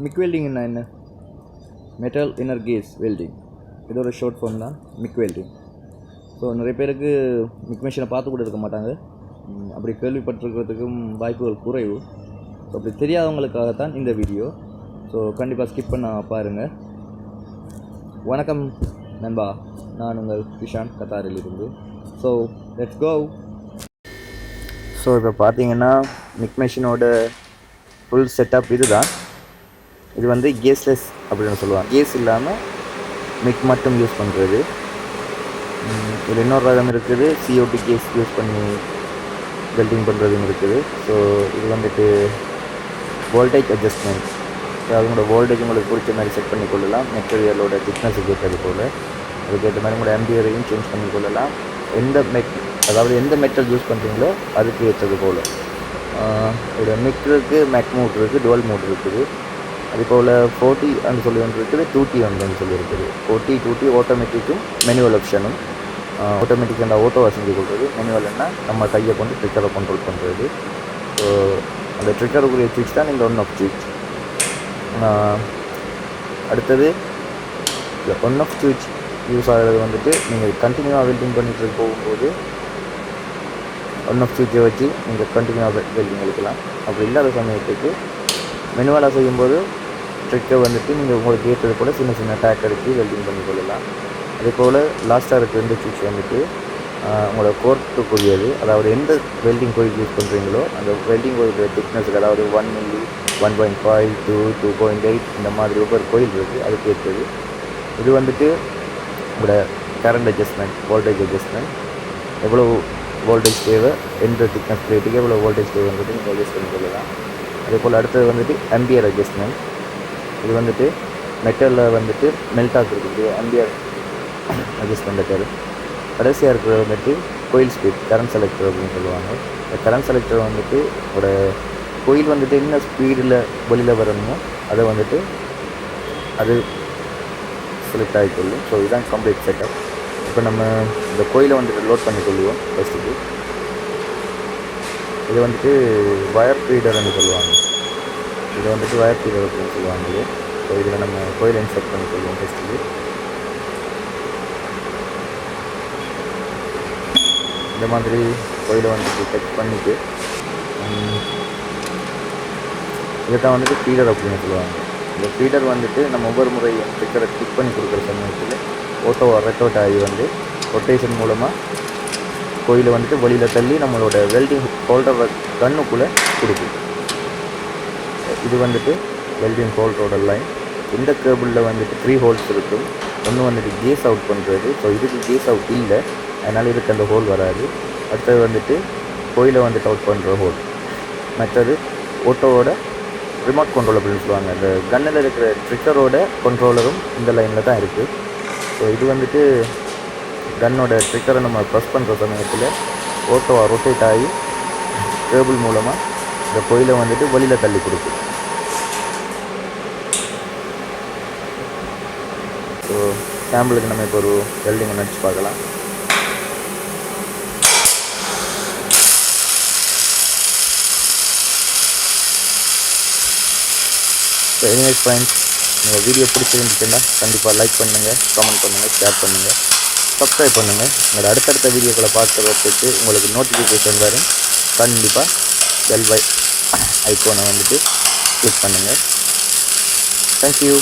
மிக் வெல்டிங்னா என்ன? Metal inner gas welding. இது ஒரு ஷார்ட் ஃபார்ம் தான் மிக் வெல்டிங். ஸோ நிறைய பேருக்கு மிக் மிஷினை பார்த்து கூட இருக்க மாட்டாங்க. அப்படி கேள்விப்பட்டிருக்கிறதுக்கும் வாய்ப்புகள் குறைவு. ஸோ அப்படி தெரியாதவங்களுக்காகத்தான் இந்த வீடியோ. ஸோ கண்டிப்பாக ஸ்கிப் பண்ண பாருங்கள். வணக்கம் நண்பா, நான் உங்கள் கிஷான் கத்தாரிலிருந்து. So let's go. ஸோ இப்போ பார்த்தீங்கன்னா மிக் மிஷினோட ஃபுல் செட்டப் இது தான். இது வந்து கேஸ்லெஸ் அப்படின்னு சொல்லுவாங்க. கேஸ் இல்லாமல் மிக் மட்டும் யூஸ் பண்ணுறது. இதில் இன்னொரு ரகம் இருக்குது, CO2 கேஸ் யூஸ் பண்ணி வெல்டிங் பண்ணுறதும் இருக்குது. ஸோ இது வந்துட்டு வோல்டேஜ் அட்ஜஸ்ட்மெண்ட். அதோட வோல்டேஜ் உங்களுக்கு பிடிச்ச மாதிரி செட் பண்ணி கொள்ளலாம். மெட்டீரியலோட திக்னஸுக்கு ஏற்றது போல் அதுக்கேற்ற மாதிரி உங்களோட ஆம்பியரையும் சேஞ்ச் பண்ணி கொள்ளலாம். எந்த மெட்டல் யூஸ் பண்ணுறீங்களோ அதுக்கு ஏற்றது போல். இதோட மிக் இருக்குது, மேக் மோட் இருக்குது, டுவல் மோட் இருக்குது. அதுபோல் 40 அப்படின்னு சொல்லி ஒன்று இருக்குது, 2T ஒன்று சொல்லி இருக்குது. 40 2T ஆட்டோமேட்டிக்கும் மேனுவல் ஆப்ஷனும். ஆட்டோமேட்டிக் அந்த ஓட்டோவை செஞ்சு கொடுக்குறது. மேனுவல்னா நம்ம கையை கொண்டு ட்ரிக்கரை கண்ட்ரோல் பண்ணுறது. ஸோ அந்த ட்ரிக்கருக்குரிய சுவிட்ச் தான் நீங்கள் ஒன் ஆஃப் சுவிட்ச். அடுத்தது ஒன் ஆஃப் சுவிட்ச் யூஸ் ஆகிறது வந்துட்டு நீங்கள் கண்டினியூவாக வெல்டிங் பண்ணிட்டு போகும்போது ஒன் ஆஃப் சுவிட்சை வச்சு நீங்கள் கண்டினியூவாக வெல்டிங் எடுக்கலாம். அப்படி இல்லாத சமயத்துக்கு மெனுவலாக செய்யும்போது ட்ரிக்கை வந்துட்டு நீங்கள் உங்களுக்கு ஏற்றது போல் சின்ன சின்ன டேக் எடுத்து வெல்டிங் பண்ணி கொள்ளலாம். அதே போல் லாஸ்ட்டாக இருக்க 2 சுவிட்ச் வந்துட்டு உங்களோட கோர்ட்டுக்குரியது. அதாவது எந்த வெல்டிங் கோயில் யூஸ் பண்ணுறீங்களோ அந்த வெல்டிங் கோயிலோட திக்னஸுக்கு, அதாவது 1 மில்லி, 1.5 to 2.8 இந்த மாதிரி ஒவ்வொரு கோயில் இருக்குது, அதுக்கு ஏற்றது. இது வந்துட்டு உங்களோட கரண்ட் அட்ஜஸ்ட்மெண்ட், வோல்டேஜ் அட்ஜஸ்ட்மெண்ட், எவ்வளோ வோல்டேஜ் தேவை, எந்த திக்னஸ் பிளேட்டுக்கு எவ்வளோ வோல்டேஜ் தேவைன்றது நீங்கள் அட்ஜஸ்ட் பண்ணி கொள்ளலாம். அதே போல் அடுத்தது வந்துட்டு ஆம்பியர் அட்ஜஸ்ட்மெண்ட். இது வந்துட்டு மெட்டலில் வந்துட்டு மெல்ட் ஆகிறதுக்கு ஆம்பியர் அட்ஜஸ்ட்மெண்ட் பேர். கடைசியாக இருக்கிறது வந்துட்டு கோயில் ஸ்பீட், கரண்ட் செலக்டர் அப்படின்னு சொல்லுவாங்க. இந்த கரண்ட் செலக்டர் வந்துட்டு ஒரு கோயில் வந்துட்டு என்ன ஸ்பீடில் வெளியில் வரணுமோ அதை வந்துட்டு அது செலக்ட் ஆகிக்கொள்ளும். ஸோ இதுதான் கம்ப்ளீட் செட்டப். இப்போ நம்ம இந்த கோயிலை வந்துட்டு லோட் பண்ணிக்கொள்ளுவோம். ஃபஸ்ட்டுக்கு இது வந்துட்டு வயர் ஃபீடர்னு சொல்லுவாங்க. இதை வந்துட்டு வயர் ஃபீடர் அப்படின்னு சொல்லுவாங்க. ஸோ இதில் நம்ம கோயிலை இன்செர்ட் பண்ணிக்கொள்வோம். ஃபஸ்ட்டுக்கு இந்த மாதிரி கோயிலை வந்துட்டு செக் பண்ணிவிட்டு இதை தான் வந்துட்டு ஃபீடர் அப்படின்னு சொல்லுவாங்க. இந்த ஃபீடர் வந்துட்டு நம்ம ஒவ்வொரு முறை ஸ்டிக்கரை கிளிக் பண்ணி கொடுக்குற சமயத்தில் ரெட்டோட் ஆகி வந்து ரொட்டேஷன் மூலமாக கோயிலை வந்துட்டு வெளியில் தள்ளி நம்மளோட வெல்டிங் ஹோல்டர் கண்ணுக்குள்ளே கொடுக்கும். இது வந்துட்டு வெல்டிங் ஹோல்டரோட லைன். இந்த கேபிளில் வந்துட்டு 3 ஹோல்ஸ் இருக்கும். ஒன்று வந்துட்டு கேஸ் அவுட் பண்ணுறது. ஸோ இதுக்கு கேஸ் அவுட் இல்லை, அதனால் இதுக்கு அந்த ஹோல் வராது. அடுத்தது வந்துட்டு கோயிலை வந்துட்டு அவுட் பண்ணுற ஹோல். மற்றது ஓட்டோவோட ரிமோட் கண்ட்ரோல் அப்படின்னு சொல்லுவாங்க. இந்த கன்னில் இருக்கிற ட்ரிக்கரோட கண்ட்ரோலரும் இந்த லைனில் தான் இருக்குது. ஸோ இது வந்துட்டு கன்னோட ட்ரிக்கரை நம்ம ப்ரெஸ் பண்ணுற சமயத்தில் ஓட்டோவை ரொட்டேட் ஆகி கேபிள் மூலமாக இந்த கோயிலை வந்துட்டு வெளியில் தள்ளி கொடுக்கும். ஸோ சாம்பிளுக்கு நம்ம இப்போ ஒரு வெல்டிங் நினச்சி பார்க்கலாம். ஸோ எனிவேஸ் ஃப்ரெண்ட்ஸ், நீங்கள் வீடியோ பிடிச்சிருந்துச்சுன்னா கண்டிப்பாக லைக் பண்ணுங்கள், கமெண்ட் பண்ணுங்கள், ஷேர் பண்ணுங்கள், சப்ஸ்கிரைப் பண்ணுங்கள். உங்களோட அடுத்தடுத்த வீடியோக்களை பார்க்குறதுக்கு உங்களுக்கு நோட்டிஃபிகேஷன் வரும். கண்டிப்பாக பெல் ஐக்கானை வந்துட்டு கிளிக் பண்ணுங்கள். தேங்க்யூ.